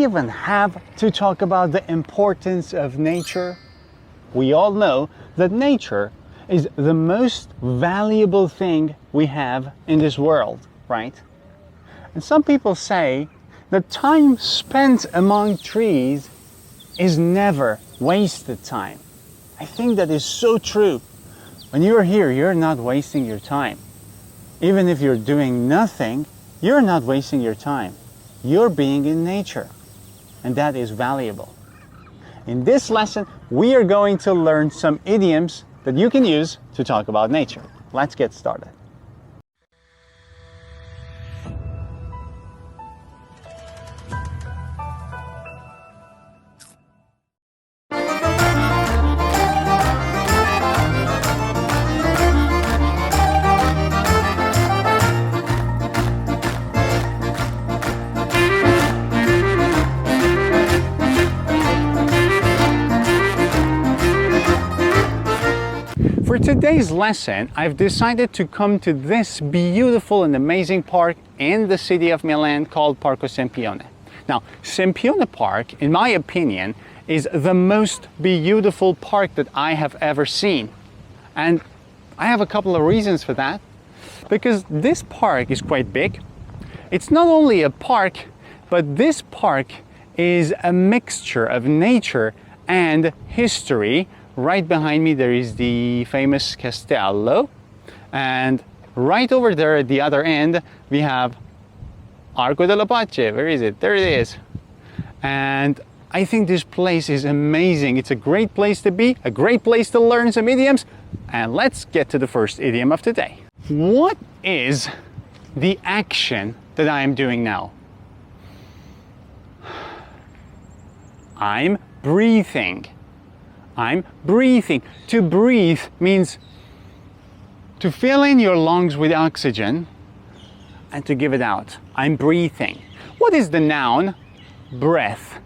even have to talk about the importance of nature? We all know that nature is the most valuable thing we have in this world, right? And some people say that time spent among trees is never wasted time. I think that is so true. When you're here, you're not wasting your time. Even if you're doing nothing, you're not wasting your time. You're being in nature, and that is valuable. In this lesson, we are going to learn some idioms that you can use to talk about nature. Let's get started. For today's lesson, I've decided to come to this beautiful and amazing park in the city of Milan called Parco Sempione. Now, Sempione Park, in my opinion, is the most beautiful park that I have ever seen. And I have a couple of reasons for that. Because this park is quite big. It's not only a park, but this park is a mixture of nature and history. Right behind me there is the famous Castello, and right over there at the other end we have Arco della Pace. Where is it? There it is. And I think this place is amazing. It's a great place to be, a great place to learn some idioms. And let's get to the first idiom of today. What is the action that I am doing now? I'm breathing. I'm breathing. To breathe means to fill in your lungs with oxygen and to give it out. I'm breathing. What is the noun? Breath.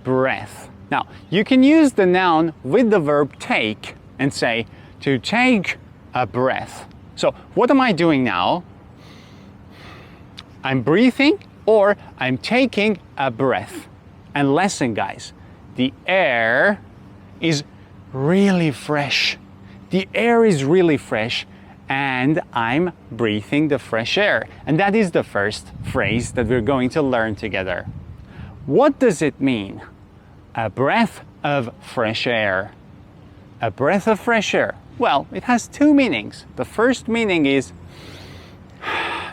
Breath. Now, you can use the noun with the verb take and say to take a breath. So, what am I doing now? I'm breathing or I'm taking a breath. And listen, guys, the air is really fresh. The air is really fresh and I'm breathing the fresh air. And that is the first phrase that we're going to learn together. What does it mean? A breath of fresh air. A breath of fresh air. Well, it has two meanings. The first meaning is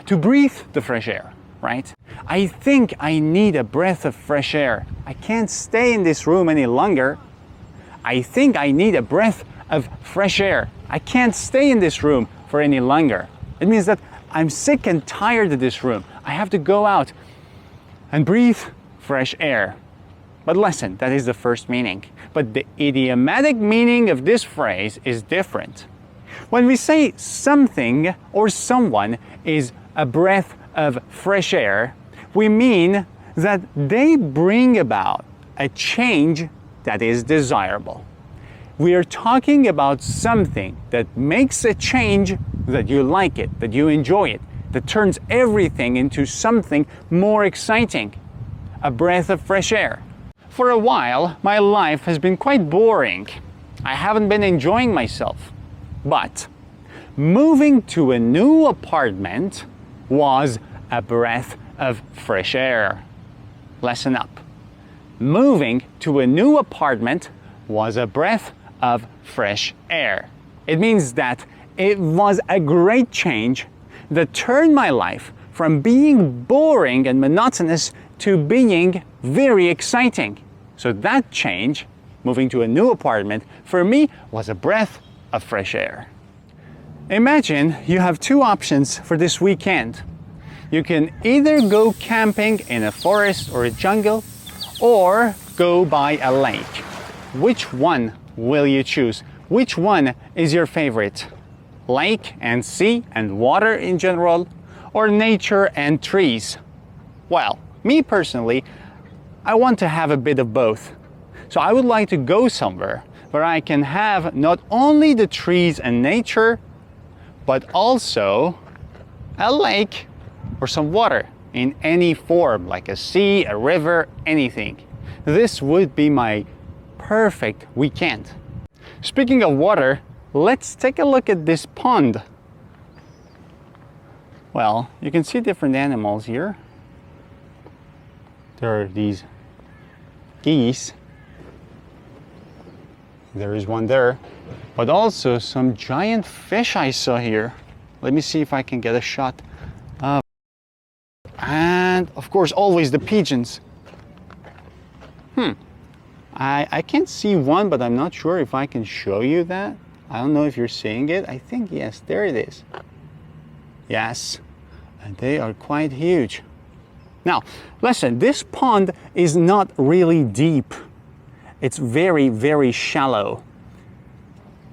to breathe the fresh air, right? I think I need a breath of fresh air. I can't stay in this room any longer. I think I need a breath of fresh air. I can't stay in this room for any longer. It means that I'm sick and tired of this room. I have to go out and breathe fresh air. But listen, that is the first meaning. But the idiomatic meaning of this phrase is different. When we say something or someone is a breath of fresh air, we mean that they bring about a change that is desirable. We are talking about something that makes a change that you like it, that you enjoy it, that turns everything into something more exciting. A breath of fresh air. For a while, my life has been quite boring. I haven't been enjoying myself. But moving to a new apartment was a breath of fresh air. Listen up. Moving to a new apartment was a breath of fresh air. It means that it was a great change that turned my life from being boring and monotonous to being very exciting. So that change, moving to a new apartment, for me was a breath of fresh air. Imagine you have two options for this weekend. You can either go camping in a forest or a jungle, or go by a lake. Which one will you choose? Which one is your favorite? Lake and sea and water in general, or nature and trees? Well, me personally, I want to have a bit of both. So I would like to go somewhere where I can have not only the trees and nature, but also a lake or some water. in any form, like a sea, a river, anything. This would be my perfect weekend. Speaking of water, let's take a look at this pond. Well, you can see different animals here. There are these geese. There is one there, but also some giant fish I saw here. Let me see if I can get a shot of. And of course, always the pigeons. I can't see one, but I'm not sure if I can show you that. I don't know if you're seeing it. I think, yes, there it is. Yes, and they are quite huge. Now, listen, this pond is not really deep. It's very, very shallow.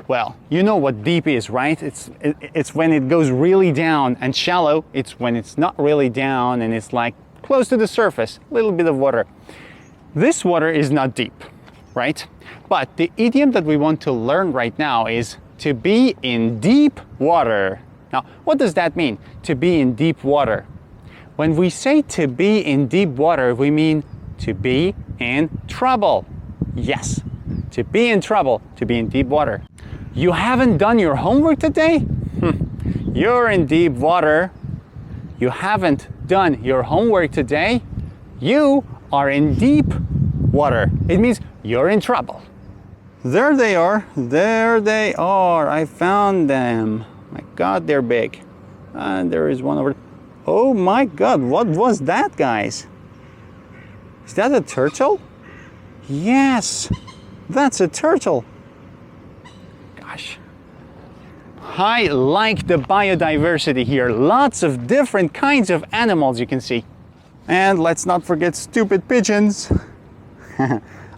Well, you know what deep is, right? It's when it goes really down, and shallow, it's when it's not really down and it's like close to the surface, a little bit of water. This water is not deep, right? But the idiom that we want to learn right now is to be in deep water. Now, what does that mean, to be in deep water? When we say to be in deep water, we mean to be in trouble. Yes, to be in trouble, to be in deep water. You haven't done your homework today? You're in deep water. You haven't done your homework today? You are in deep water. It means you're in trouble. There they are. There they are. I found them. My God, they're big. And there is one over. Oh my God, what was that, guys? Is that a turtle? Yes, that's a turtle. Gosh. I like the biodiversity here. Lots of different kinds of animals you can see. And let's not forget stupid pigeons.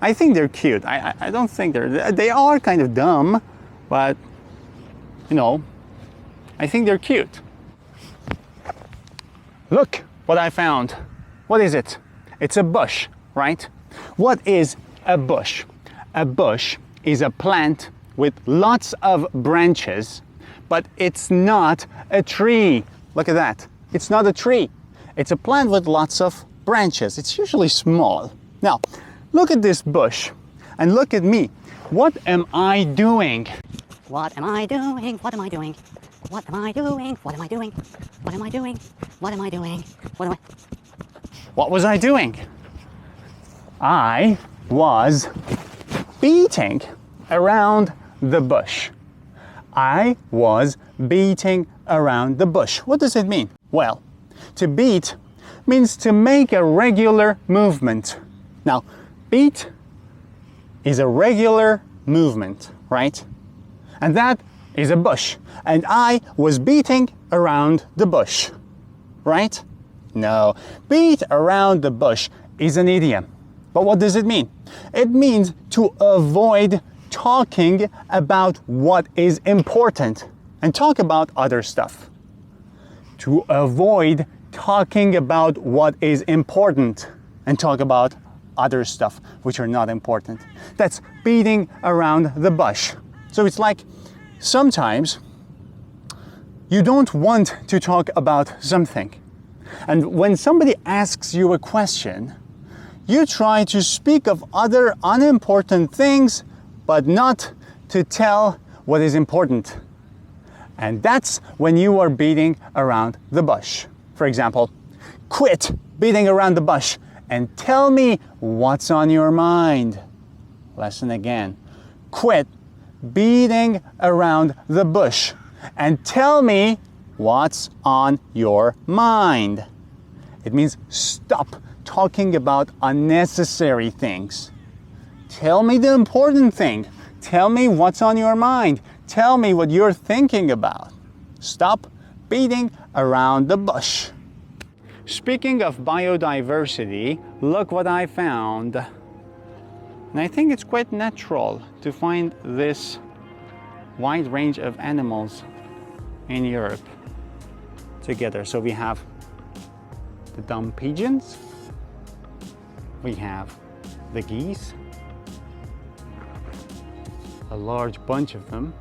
I think they're cute. I don't think they are kind of dumb, but you know, I think they're cute. Look what I found. What is it? It's a bush, right? What is a bush? A bush is a plant with lots of branches, but it's not a tree. Look at that. It's not a tree. It's a plant with lots of branches. It's usually small. Now, look at this bush and look at me. What am I doing? What am I doing? What am I doing? What am I doing? What am I doing? What am I doing? What am I doing? What was I doing? I was beating around the bush. I was beating around the bush. What does it mean? Well, to beat means to make a regular movement. Now, beat is a regular movement, right? And that is a bush. And I was beating around the bush, right? No, beat around the bush is an idiom. But what does it mean? It means to avoid talking about what is important and talk about other stuff. To avoid talking about what is important and talk about other stuff which are not important. That's beating around the bush. So it's like sometimes you don't want to talk about something. And when somebody asks you a question, you try to speak of other unimportant things, but not to tell what is important. And that's when you are beating around the bush. For example, quit beating around the bush and tell me what's on your mind. Lesson again. Quit beating around the bush and tell me what's on your mind. It means stop talking about unnecessary things. Tell me the important thing. Tell me what's on your mind. Tell me what you're thinking about. Stop beating around the bush. Speaking of biodiversity, look what I found. And I think it's quite natural to find this wide range of animals in Europe together. So we have the dumb pigeons, we have the geese, a large bunch of them.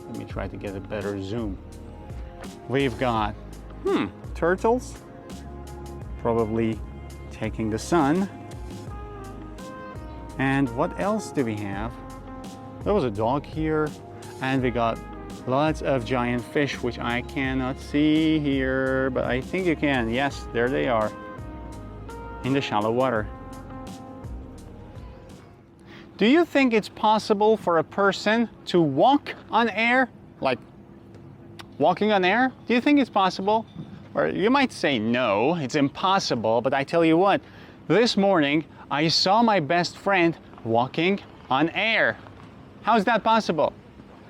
Let me try to get a better zoom. We've got turtles, probably taking the sun. And what else do we have? There was a dog here, and we got lots of giant fish, which I cannot see here, but I think you can. Yes, there they are in the shallow water. Do you think it's possible for a person to walk on air? Like walking on air? Do you think it's possible? Or you might say no, it's impossible, but I tell you what, this morning I saw my best friend walking on air. How's that possible?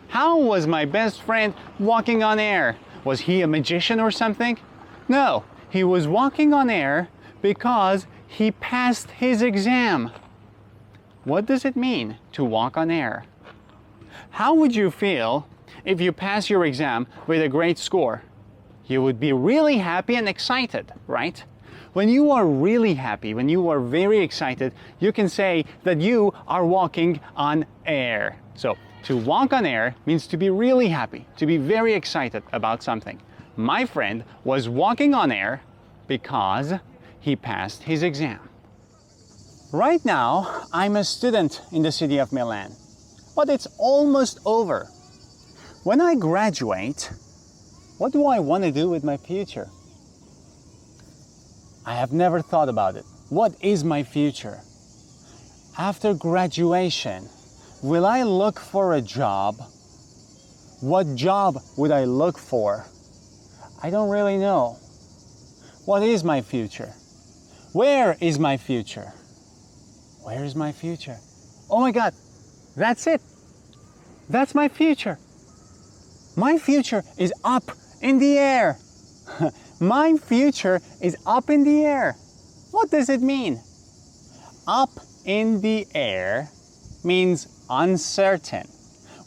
How was my best friend walking on air? Was he a magician or something? No, he was walking on air because he passed his exam. What does it mean to walk on air? How would you feel if you pass your exam with a great score? You would be really happy and excited, right? When you are really happy, when you are very excited, you can say that you are walking on air. So, to walk on air means to be really happy, to be very excited about something. My friend was walking on air because he passed his exam. Right now, I'm a student in the city of Milan, but it's almost over. When I graduate, what do I want to do with my future? I have never thought about it. What is my future? After graduation, will I look for a job? What job would I look for? I don't really know. What is my future? Where is my future? Where is my future? Oh my God, that's it. That's my future. My future is up in the air. My future is up in the air. What does it mean? Up in the air means uncertain.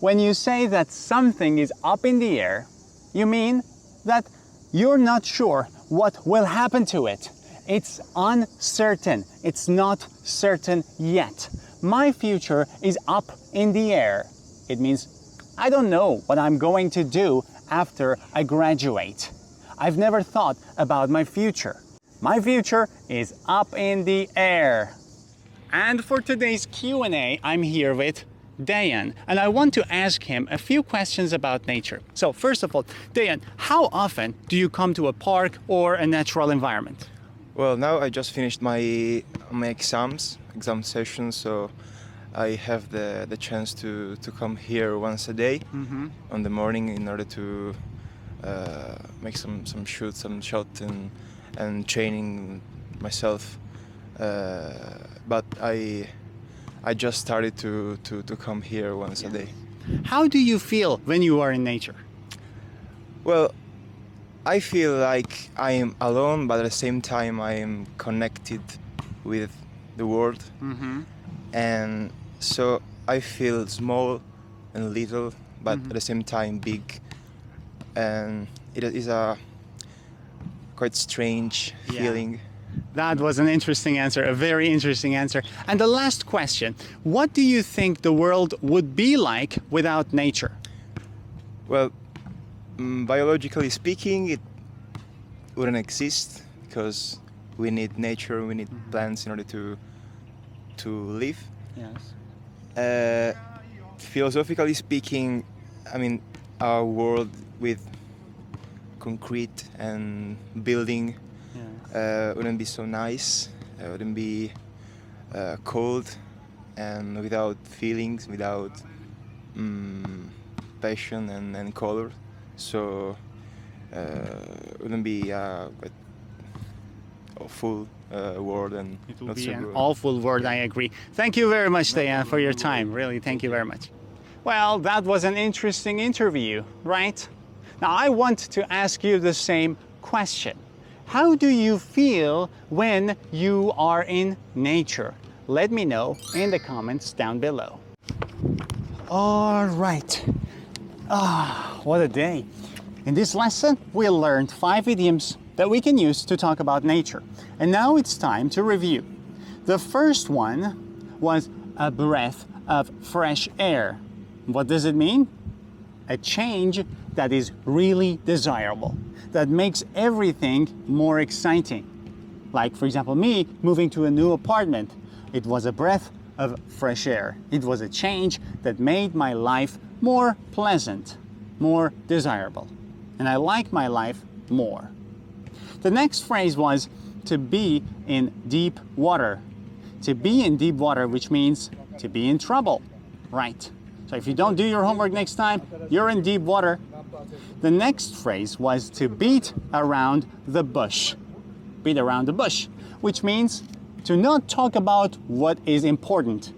When you say that something is up in the air, you mean that you're not sure what will happen to it. It's uncertain. It's not certain yet. My future is up in the air. It means I don't know what I'm going to do after I graduate. I've never thought about my future. My future is up in the air. And for today's Q&A, I'm here with Dyan, and I want to ask him a few questions about nature. So first of all, Dyan, how often do you come to a park or a natural environment? Well, now I just finished my exam session, so I have the chance to come here once a day on the morning in order to make some shots and training myself. But I just started to come here once a day. How do you feel when you are in nature? Well, I feel like I am alone, but at the same time I am connected with the world. And so I feel small and little, but at the same time big. And it is a quite strange feeling. That was an interesting answer, a very interesting answer. And the last question, what do you think the world would be like without nature? Well, biologically speaking, it wouldn't exist because we need nature, we need plants in order to live. Yes. Philosophically speaking, I mean, our world with concrete and building wouldn't be so nice. It wouldn't be cold and without feelings, without passion and color. So it wouldn't be a full world, and It will not be so an good. awful word, I agree. Thank you very much, Dyan, for your time. Really, thank you very much. Well, that was an interesting interview, right? Now, I want to ask you the same question. How do you feel when you are in nature? Let me know in the comments down below. All right. What a day. In this lesson, we learned 5 idioms that we can use to talk about nature. And now it's time to review. The first one was a breath of fresh air. What does it mean? A change that is really desirable, that makes everything more exciting. Like, for example, me moving to a new apartment. It was a breath of fresh air. It was a change that made my life more pleasant, more desirable. And I like my life more. The next phrase was to be in deep water. To be in deep water, which means to be in trouble, right? So if you don't do your homework next time, you're in deep water. The next phrase was to beat around the bush. Beat around the bush, which means to not talk about what is important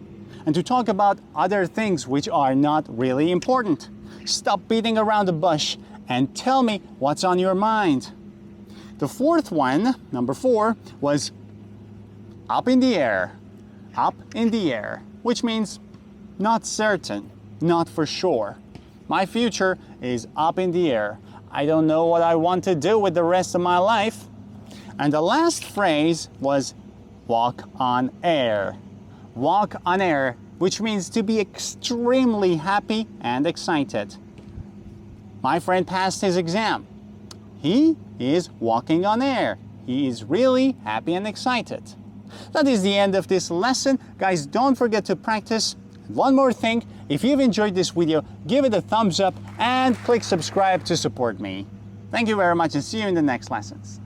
and to talk about other things which are not really important. Stop beating around the bush and tell me what's on your mind. The fourth one, number 4, was up in the air. Up in the air, which means not certain, not for sure. My future is up in the air. I don't know what I want to do with the rest of my life. And the last phrase was walk on air. Walk on air, which means to be extremely happy and excited. My friend passed his exam. He is walking on air. He is really happy and excited. That is the end of this lesson. Guys, don't forget to practice. One more thing, if you've enjoyed this video, give it a thumbs up and click subscribe to support me. Thank you very much and see you in the next lessons.